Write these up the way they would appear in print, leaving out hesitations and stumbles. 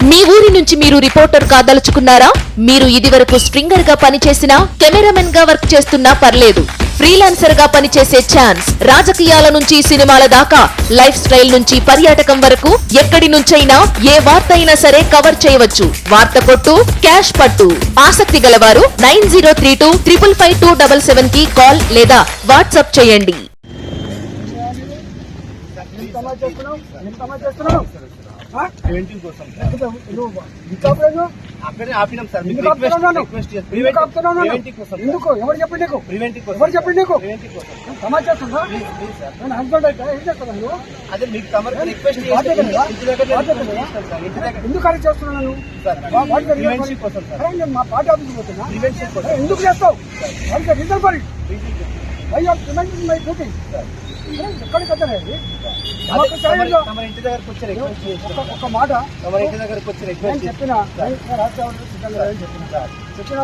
మీ ఊరి నుంచి మీరు రిపోర్టర్ కాదలుచుకున్నారా? మీరు ఇదివరకు స్ట్రింగర్ గా పనిచేసినా, కెమెరామెన్ గా వర్క్ చేస్తున్నా పర్లేదు. ఫ్రీలాన్సర్ గా పనిచేసే ఛాన్స్. రాజకీయాల నుంచి సినిమాల దాకా, లైఫ్ స్టైల్ నుంచి పర్యాటకం వరకు ఎక్కడి నుంచైనా ఏ వార్త అయినా సరే కవర్ చేయవచ్చు. వార్త కొట్టు, క్యాష్ పట్టు. ఆసక్తి గలవారు 9032555277 కి కాల్ లేదా వాట్సాప్ చేయండి. అక్కడే ఆపినాం సార్. ఎవరు చెప్పండి నీకు సమాజ్ చేస్తున్నా నేను హస్బెండ్ అయితే ఏం చేస్తాను? అదే మీకు తమరికి రిక్వెస్ట్ ఎందుకు అరెస్ట్ చేస్తున్నాను? మా పార్టీ ఆఫీస్ పోతున్నా. ఎందుకు చేస్తావు? Reason for it. Why are preventing my duty. ఎక్కడికి వచ్చానండి? ఒక మాట చెప్పినా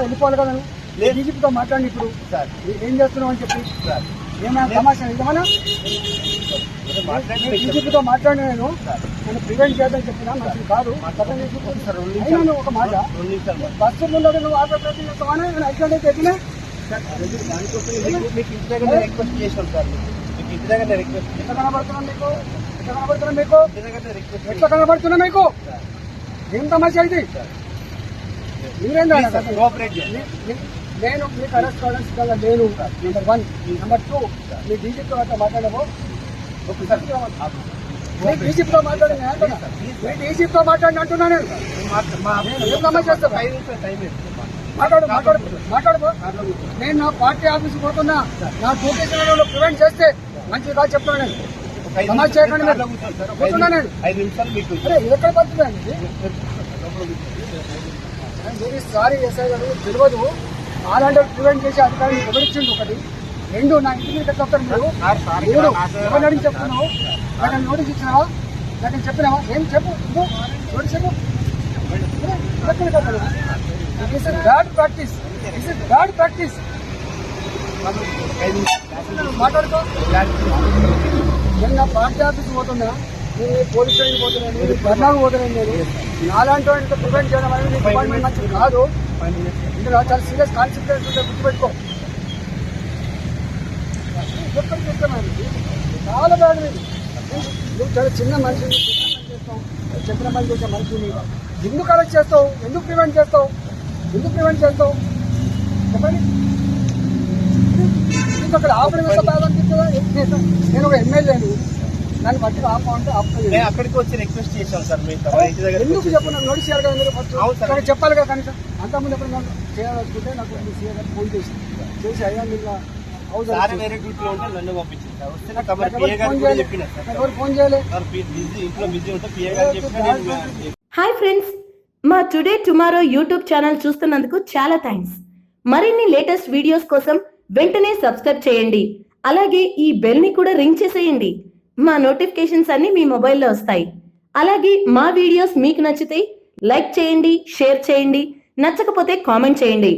వెళ్ళిపోవాలి కదా. డీజీపీతో మాట్లాడి ఇప్పుడు ఏం చేస్తున్నావు అని చెప్పి ఏమైనా సమాచారం ఇదేమన్నా డీజీపీతో మాట్లాడి నేను ప్రివెంట్ చేద్దామని చెప్పినా మంచిది కాదు. అయినా ఒక మాట బస్సు ముందు నువ్వు ఆటో ప్రయత్నం చేస్తావని నేను యాక్సిడెంట్ అయితే చెప్పినా మీకు ఇంటి దగ్గర రిక్వెస్ట్ చేసాం సార్. మీకు ఇంటి దగ్గర రిక్వెస్ట్ ఎట్లా కనబడుతున్నా మీకు? ఎట్లా కనబడుతున్నా మీకు? ఏం సమస్య ఇది? మీరేందా నేను మీకు అరెస్ట్ కావడం సిద్ధంగా లేను. నెంబర్ 1. నెంబర్ 2, మీ డీజీపీతో అట్లా మాట్లాడము. మీ డీజీపీతో మాట్లాడిన మీ డీజీపీతో మాట్లాడిన అంటున్నా నేను. ఏం సమస్య చేస్తా? మాట్లాడు. నేను నా పార్టీ ఆఫీస్ పోతున్నా. నా డ్యూటీ ప్రివెంట్ చేస్తే మంచిది కాదు చెప్తాను నేను. సమాజ్ చేయకండి పోతున్నా నేను. ఎక్కడ పడుతుందండి? వెరీ సారీ ఎస్ఐ గారు, తెలియదు. అలాంటి ప్రివెంట్ చేసే అధికారిని ఎవరిచ్చిండు? ఒకటి. 2, నా ఇంటి మీద చెప్తారు మీరు. ఎవరిని అడిగి చెప్తున్నావు? నాకు నోటీస్ ఇచ్చినావా? నాకు చెప్పినావా? ఏం చెప్పు నోటీస్ చెప్పు. Bad practice. మాట్లాడుకో. నేను నా పార్టీ ఆఫీస్ పోతున్నా, నేను పోలీస్ స్టేషన్ పోతున్నాను, నేను ధర్నాకు పోతున్నాను. నేను నాలాంటి వాటితో ప్రివెంట్ చేయడం అనేది డిపార్ట్మెంట్ మంచిది కాదు. ఇందులో చాలా సీరియస్ కాన్సిక్వెన్స్ ఉంటే గుర్తుపెట్టుకో. ఎప్పటికి చెప్తున్నాను చాలా బ్యాడ్. నువ్వు చాలా చిన్న మనిషిని చేస్తావు, చెప్పిన పని చేసే మనిషిని ఎందుకు అరెస్ట్ చేస్తావు? ఎందుకు ప్రివెంట్ చేస్తావు? చెప్పండి. నీకు అక్కడ ఆపడం ఎంత బాధ అనిపిస్తుందా? నేను ఒక ఎమ్మెల్యేను, నన్ను బట్టి ఆపమంటే ఆపుతుంది. అక్కడికి వచ్చి రిక్వెస్ట్ చేశాను సార్. ఎందుకు చెప్పను? నోటీస్ చేయాలి కదా మీరు. ఫస్ట్ చెప్పాలి కదా కనీసం. అంతకుముందు ఎప్పుడు నన్ను చేయాలనుకుంటే నాకు సీఏ గారు ఫోన్ చేసి అయ్యా మీరు వేరే డ్యూటీలో ఉంటే నన్ను పంపించింది. ఎవరు ఫోన్ చేయాలి? ఇంట్లో బిజీ ఉంటే పిఏ గారు చెప్పిన. హాయ్ ఫ్రెండ్స్, మా టుడే టుమారో యూట్యూబ్ ఛానల్ చూస్తున్నందుకు చాలా థ్యాంక్స్. మరిన్ని లేటెస్ట్ వీడియోస్ కోసం వెంటనే సబ్స్క్రైబ్ చేయండి. అలాగే ఈ బెల్ ని కూడా రింగ్ చేసేయండి. మా నోటిఫికేషన్స్ అన్ని మీ మొబైల్లో వస్తాయి. అలాగే మా వీడియోస్ మీకు నచ్చితే లైక్ చేయండి, షేర్ చేయండి, నచ్చకపోతే కామెంట్ చేయండి.